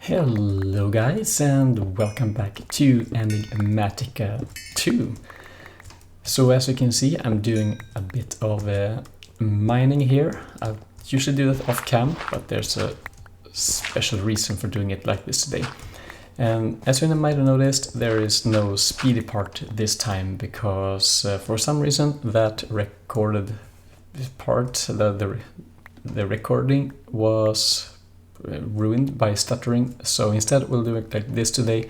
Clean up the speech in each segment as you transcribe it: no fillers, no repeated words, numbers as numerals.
Hello guys and welcome back to Enigmatica 2. So as you can see, I'm doing a bit of mining here. I usually do that off cam, but there's a special reason for doing it like this today. And as you might have noticed, there is no speedy part this time because for some reason that recorded part, the recording was ruined by stuttering, so instead we'll do it like this today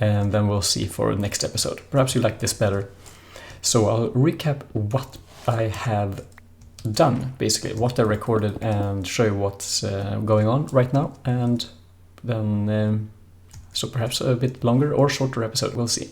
and then we'll see for the next episode. Perhaps you like this better. So I'll recap what I have done, basically what I recorded, and show you what's going on right now, and then so perhaps a bit longer or shorter episode, we'll see.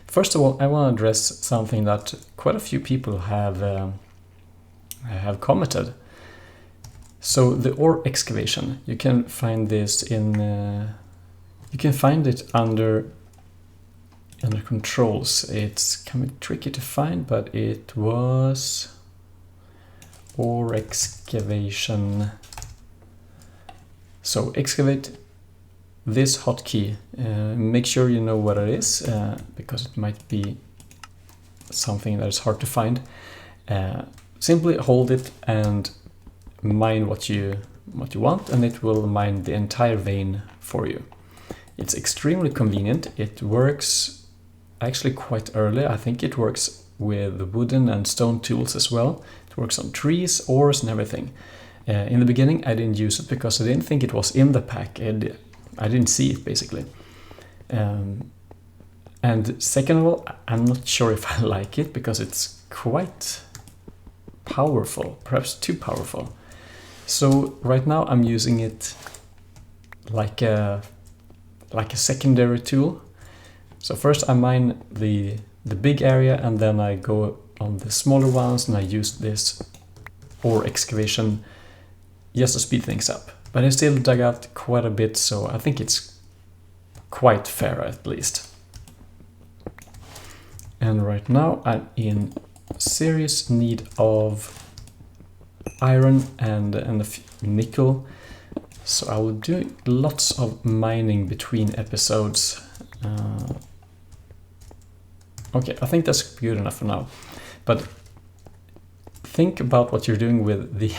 First of all, I want to address something that quite a few people have commented. So the ore excavation, you can find this in, you can find it under controls. It's kind of tricky to find, but it was ore excavation. So excavate this hotkey. Make sure you know what it is, because it might be something that is hard to find. Simply hold it and mine what you want, and it will mine the entire vein for you. It's extremely convenient. It works actually quite early. I think it works with wooden and stone tools as well. It works on trees, ores and everything. In the beginning I didn't use it because I didn't think it was in the pack. I didn't see it basically. And second of all, I'm not sure if I like it because it's quite powerful, perhaps too powerful. So right now I'm using it like a secondary tool. So first I mine the big area, and then I go on the smaller ones, and I use this ore excavation just to speed things up. But I still dug out quite a bit, so I think it's quite fair at least. And right now I'm in serious need of iron and a nickel, so I will do lots of mining between episodes. Okay, I think that's good enough for now, but think about what you're doing with the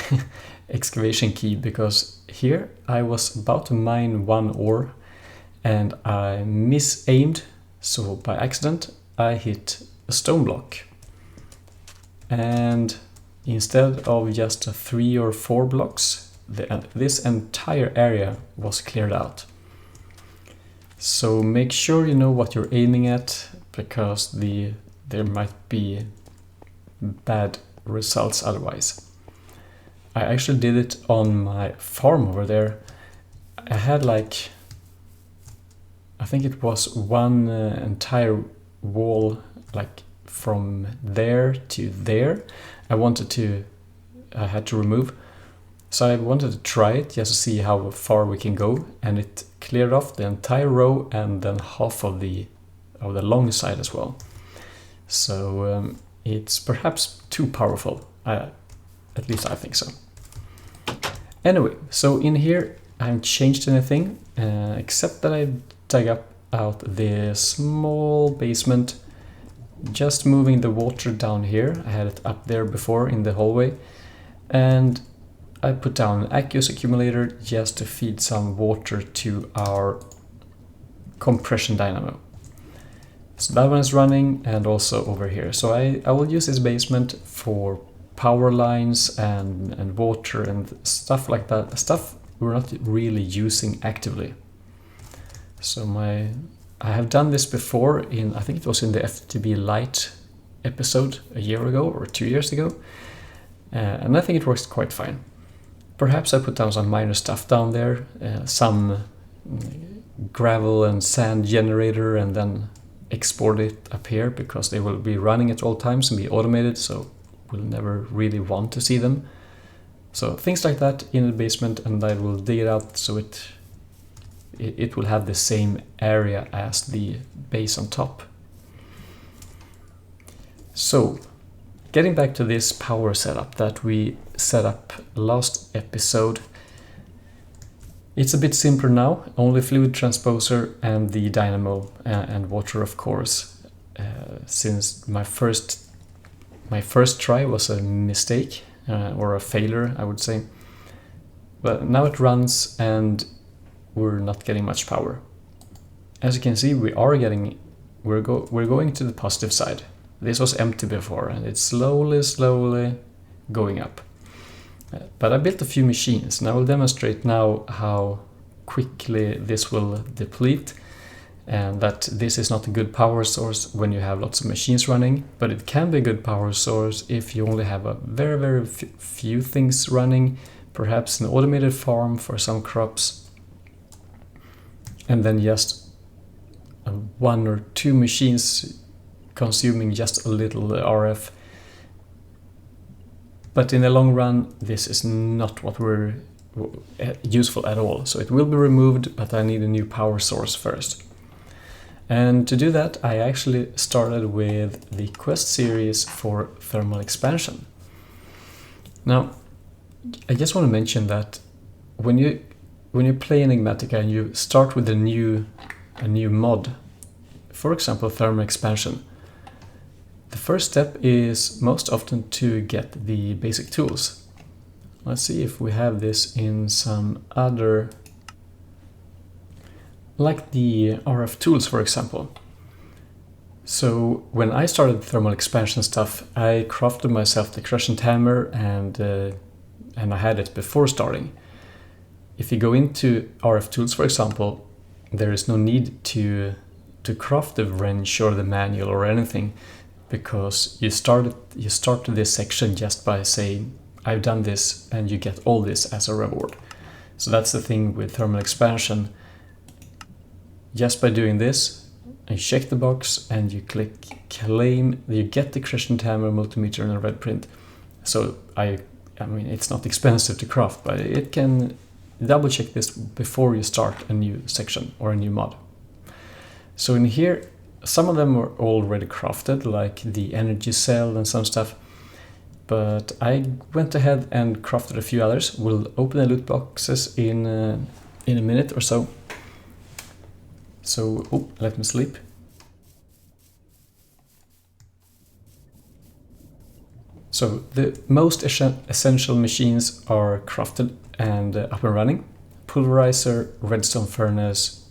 excavation key, because here I was about to mine one ore and I misaimed, so by accident I hit a stone block, and instead of just 3 or 4 blocks, this entire area was cleared out. So make sure you know what you're aiming at, because there might be bad results otherwise. I actually did it on my farm over there. I had like, I think it was one entire wall, like from there to there. I had to remove. So I wanted to try it just to see how far we can go, and it cleared off the entire row and then half of the long side as well. So it's perhaps too powerful. At least I think so. Anyway, so in here I haven't changed anything, except that I dug out the small basement, just moving the water down here. I had it up there before in the hallway, and I put down an aqueous accumulator just to feed some water to our compression dynamo. So that one is running, and also over here. So I will use this basement for power lines and water and stuff like that. Stuff we're not really using actively. So I have done this before in, I think it was in the FTB Lite episode a year ago or 2 years ago, and I think it works quite fine. Perhaps I put down some minor stuff down there, some gravel and sand generator, and then export it up here, because they will be running at all times and be automated, so we'll never really want to see them. So things like that in the basement, and I will dig it out so it will have the same area as the base on top. So getting back to this power setup that we set up last episode, It's a bit simpler now, only fluid transposer and the dynamo and water, of course, since my first try was a mistake or a failure, I would say. But now it runs and we're not getting much power. As you can see, we're going to the positive side. This was empty before and it's slowly going up. But I built a few machines and I will demonstrate now how quickly this will deplete, and that this is not a good power source when you have lots of machines running, but it can be a good power source if you only have a very few things running, perhaps an automated farm for some crops, and then just one or two machines consuming just a little RF. But in the long run, this is not what we're useful at all. So it will be removed, but I need a new power source first. And to do that, I actually started with the quest series for thermal expansion. Now, I just want to mention that when you play Enigmatica and you start with a new mod, for example, thermal expansion, the first step is most often to get the basic tools. Let's see if we have this in some other, like the RF tools, for example. So when I started thermal expansion stuff, I crafted myself the crescent hammer and I had it before starting. If you go into RF tools, for example, there is no need to craft the wrench or the manual or anything, because you start this section just by saying, I've done this, and you get all this as a reward. So that's the thing with thermal expansion. Just by doing this, you check the box and you click claim, you get the crescent hammer, multimeter and a red print. So I mean, it's not expensive to craft, but it can double check this before you start a new section or a new mod. So in here, some of them were already crafted, like the energy cell and some stuff, but I went ahead and crafted a few others. We'll open the loot boxes in a minute or so. So, let me sleep. So the most essential machines are crafted and up and running. Pulverizer, redstone furnace,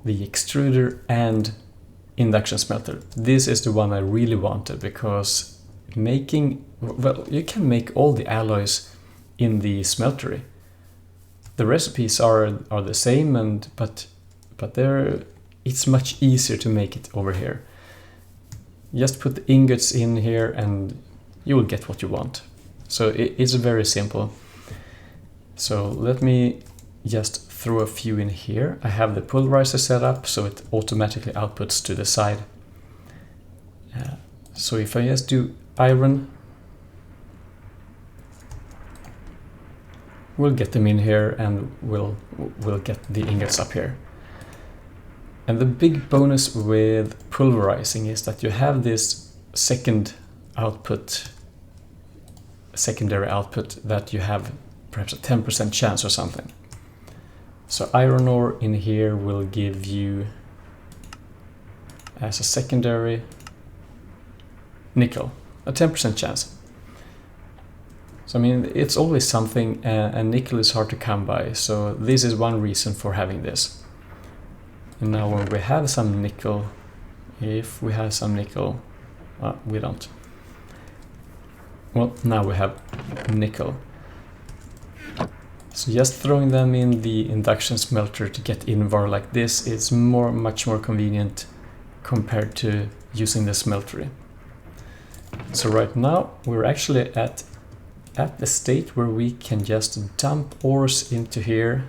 the extruder and induction smelter. This is the one I really wanted, because you can make all the alloys in the smeltery. The recipes are the same, but it's much easier to make it over here. Just put the ingots in here and you will get what you want. So it's very simple. So let me just throw a few in here. I have the pulverizer set up so it automatically outputs to the side. So if I just do iron, we'll get them in here and we'll get the ingots up here. And the big bonus with pulverizing is that you have this secondary output that you have perhaps a 10% chance or something. So iron ore in here will give you, as a secondary, nickel, a 10% chance. So I mean, it's always something, and nickel is hard to come by, so this is one reason for having this. And now when we have some nickel, if we have some nickel, we don't. Well, now we have nickel. So just throwing them in the induction smelter to get invar like this is much more convenient compared to using the smeltery. So right now we're actually at the state where we can just dump ores into here.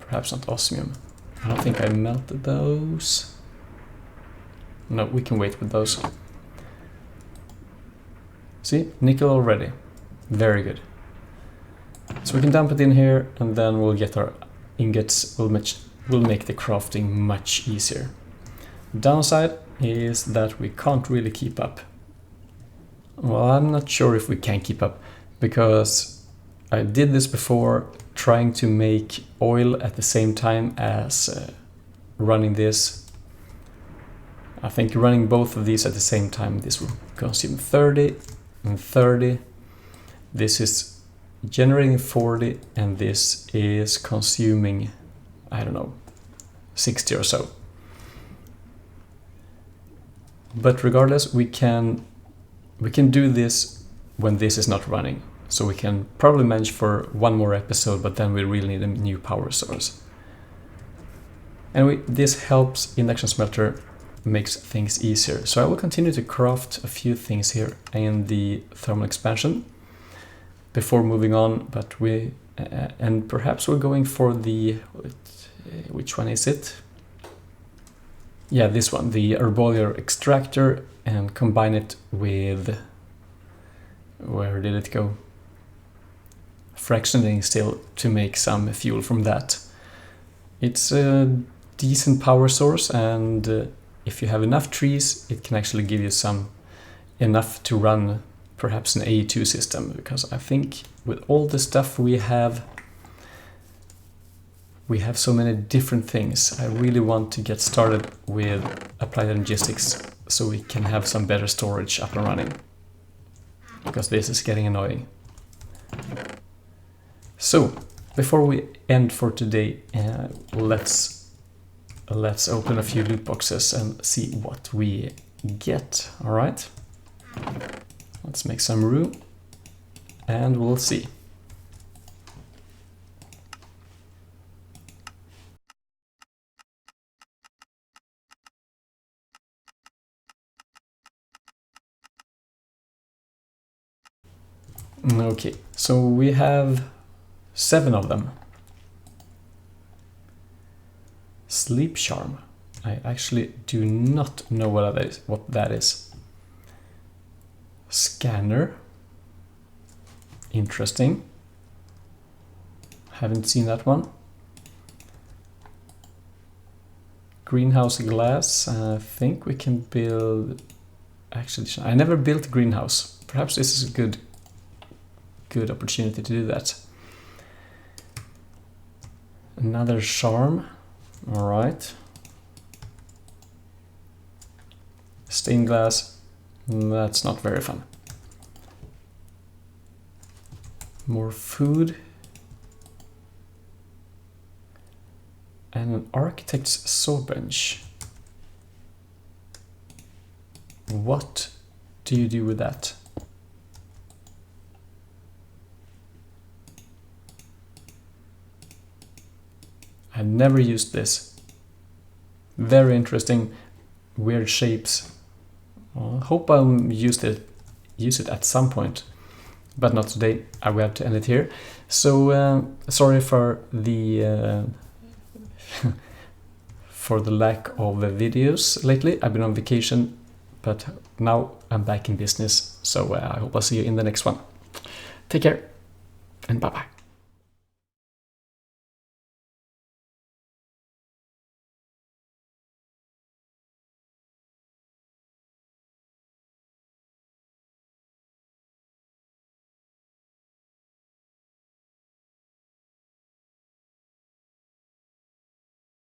Perhaps not osmium. I don't think I melted those. No, we can wait with those. See, nickel already. Very good. So we can dump it in here and then we'll get our ingots. We'll make the crafting much easier. Downside is that we can't really keep up. Well, I'm not sure if we can keep up, because I did this before, trying to make oil at the same time as running this. I think running both of these at the same time, this will consume 30 and 30. This is generating 40 and this is consuming, I don't know, 60 or so. But regardless, we can do this when this is not running. So we can probably manage for one more episode, but then we really need a new power source. Anyway, this helps Induction Smelter, makes things easier. So I will continue to craft a few things here in the thermal expansion before moving on, but and perhaps we're going for the, which one is it? Yeah, this one, the Herbolier extractor, and combine it with, where did it go? Fractionating still to make some fuel from that. It's a decent power source, and if you have enough trees, it can actually give you enough to run perhaps an A2 system, because I think with all the stuff we have so many different things. I really want to get started with applied logistics so we can have some better storage up and running, because this is getting annoying. So before we end for today, let's open a few loot boxes and see what we get. All right, let's make some room and we'll see. Okay, so we have 7 of them. Sleep charm. I actually do not know what that is. Scanner. Interesting. Haven't seen that one. Greenhouse glass. I think we can build. Actually, I never built a greenhouse. Perhaps this is a good opportunity to do that. Another charm. All right. Stained glass. That's not very fun. More food. And an architect's saw bench. What do you do with that? I've never used this. Very interesting, weird shapes. Hope I'll use it at some point, but not today. I will have to end it here. So sorry for the for the lack of videos lately. I've been on vacation, but now I'm back in business. So I hope I'll see you in the next one. Take care and bye bye.